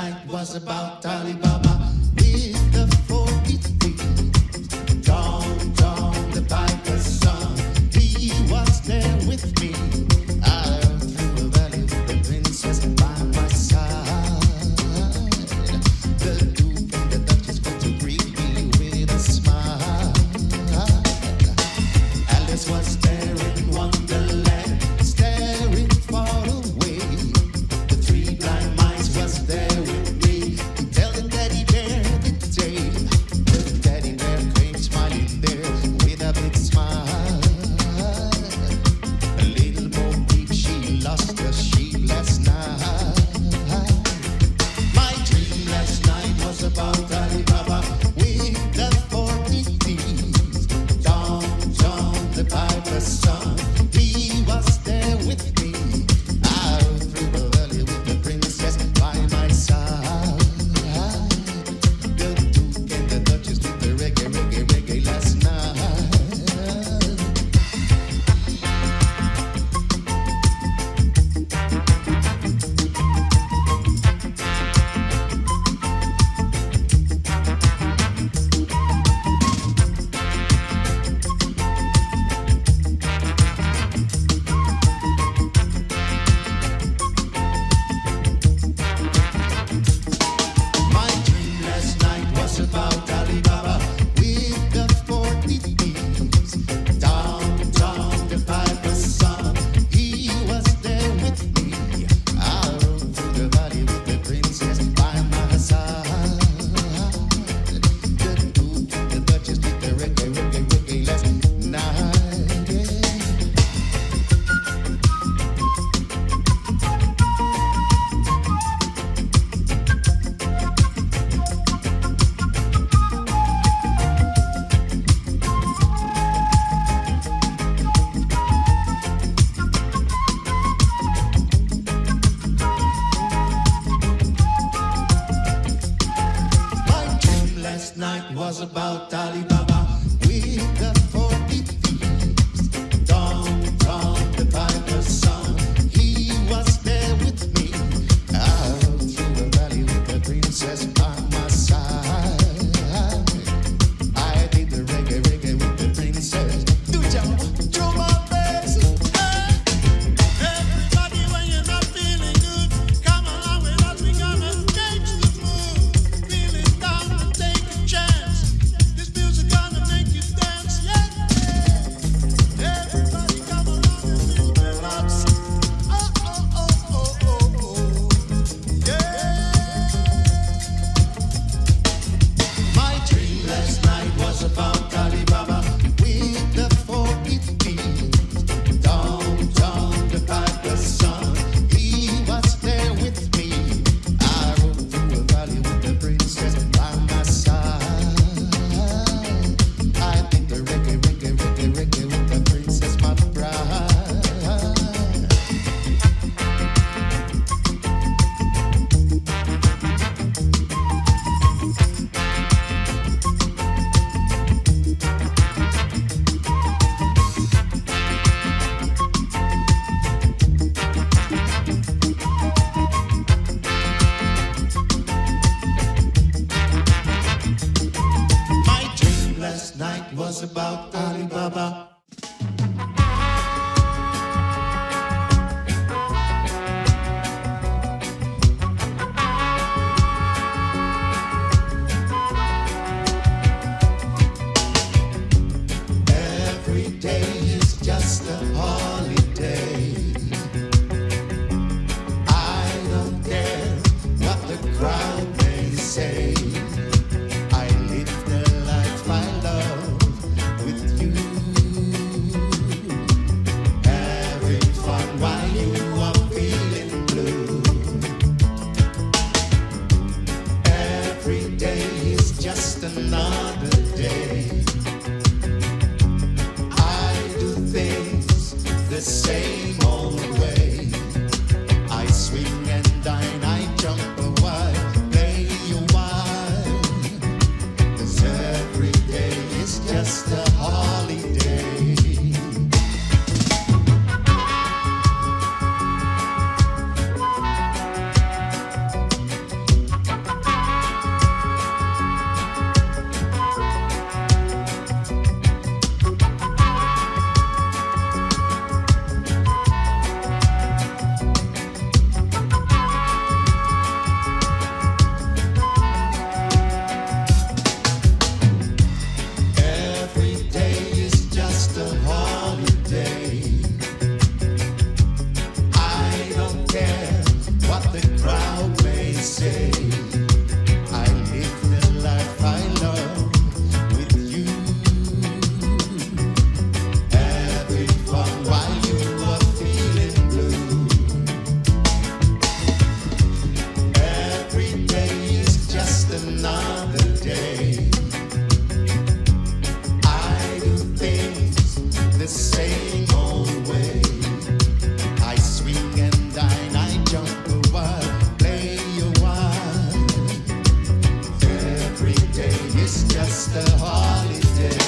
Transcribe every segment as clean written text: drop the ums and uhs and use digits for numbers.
night was about Ali Baba with the 40 thieves. Down, down the piper's son, he was there with me. Out through the valley with the princess by my side. The Duke and the Duchess went to greet me with a smile. Alice was there in Wonderland, staring far away. The three blind mice was there with me to tell the teddy bear the tale. The teddy bear came smiling there with a big smile. A little Bo Peep, she lost her sheep last night. My dream last night was about Ali Baba with the 40 thieves. John, John the piper's son, he was there with me. Out through the valley with the princess by my side. The Duke and the Duchess did the reggae, reggae, reggae last night. My dream last night was about Ali Baba with the 40 thieves. Down, down the piper's son, he was there with me. Out through the valley with the princess by my side. The Duke and the Duchess did the reggae, reggae, reggae last night. My dream last night was about Ali Baba with the 40 thieves. Down, down the piper's son, he was there with me. Out through the valley with the princess by my side. I did the reggae, reggae with the princess. Do my best. Everybody, when you're not feeling good, come along with us. We gonna change the mood. Feeling down and take a chance. This music gonna make you dance, yeah. Everybody, come along and feel the vibes. Oh, oh, oh, oh, oh, oh, yeah. My dream last night was about Ali Baba with the 40 thieves. Down, down the piper's son, he was there with me. I rode through a valley with the princess by my side. I did the reggae, reggae, reggae, reggae with the princess, my bride. My dream last night was about Ali Baba. Every day is just a holiday. I don't care what the crowd may say. I live the life I love with you. Having fun while you are feeling blue. Every day is just another day. I do things the same old way. I swing and dine, I jump a while, play a while. 'Cause every day is just a holiday. same old way. I swing and dine, I jump a while, play a while. Every day is just a holiday.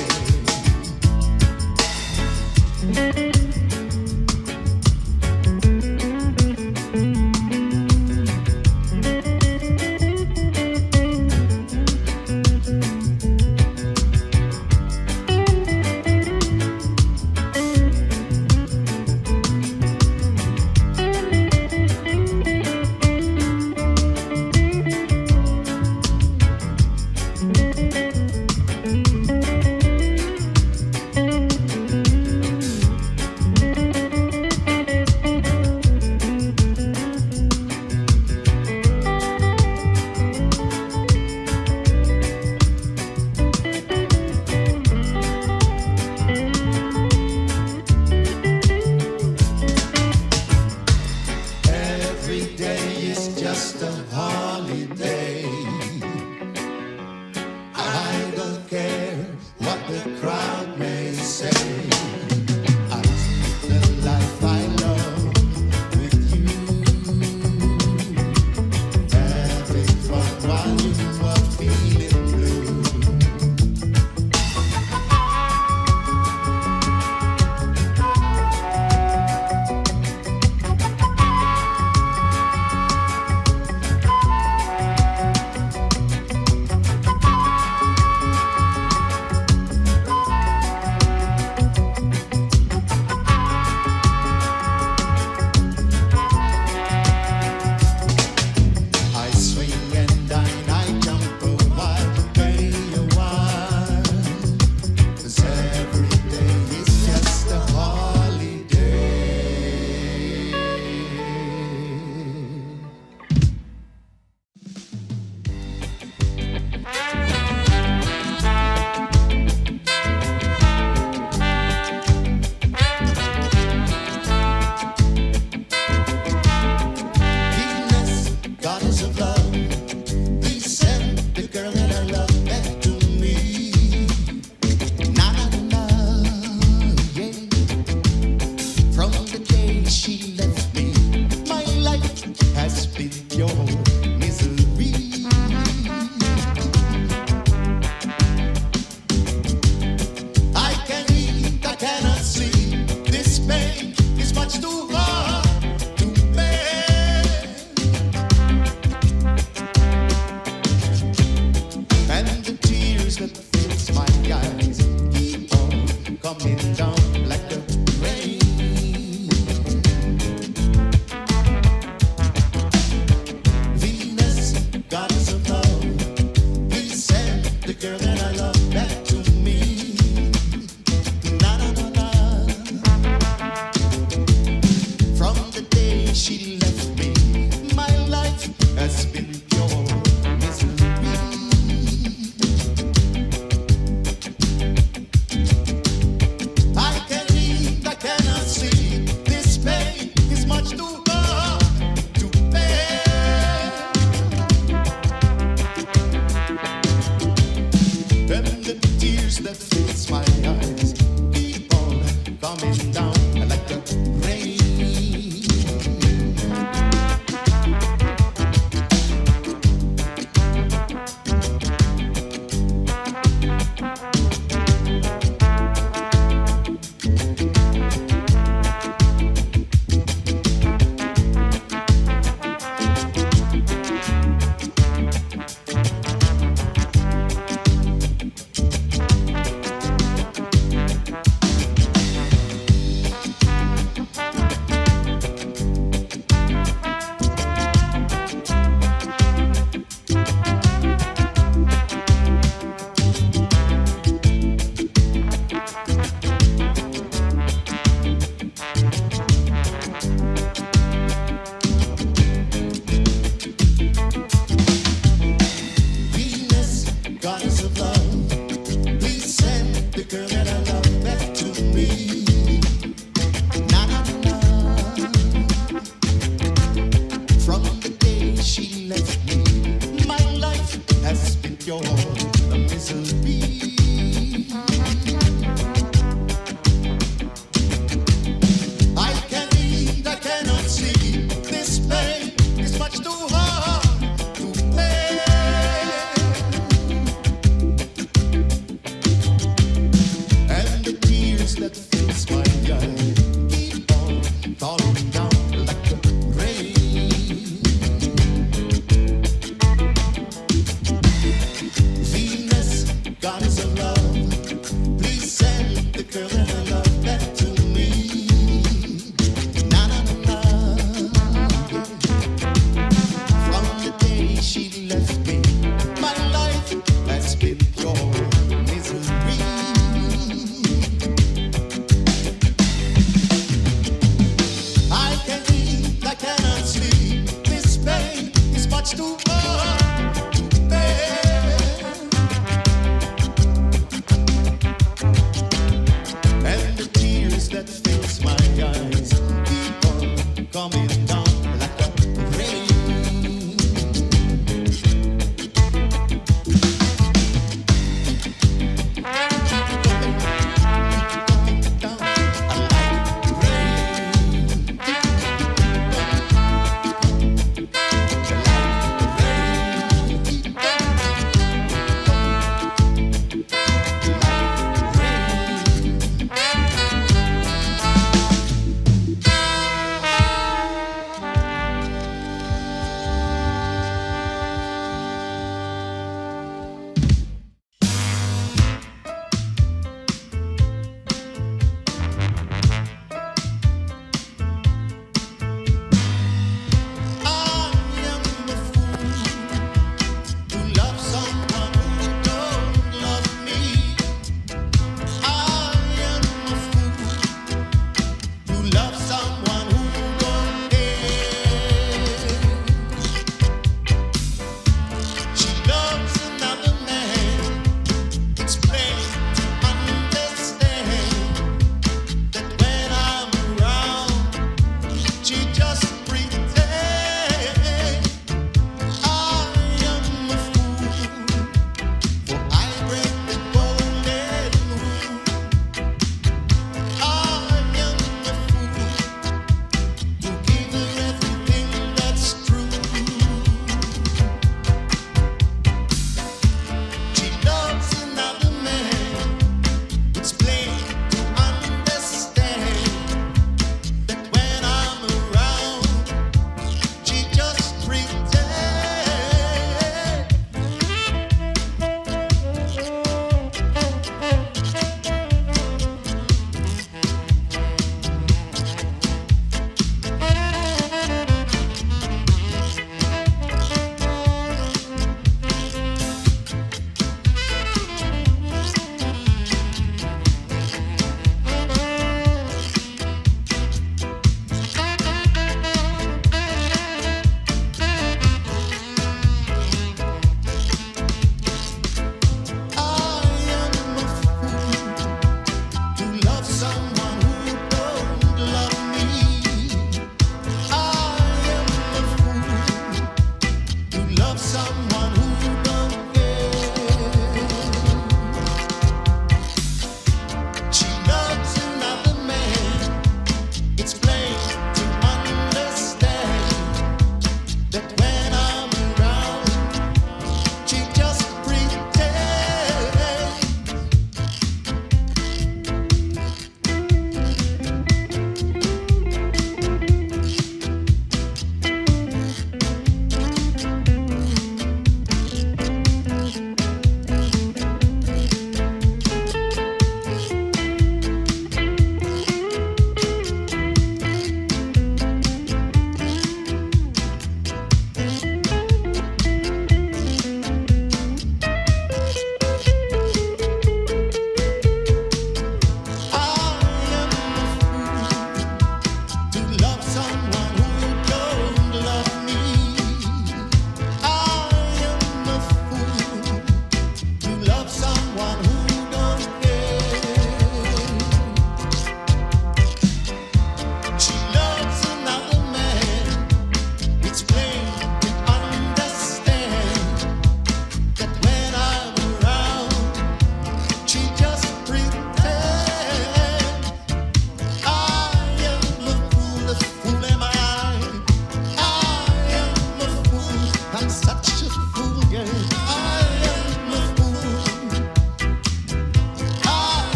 girl.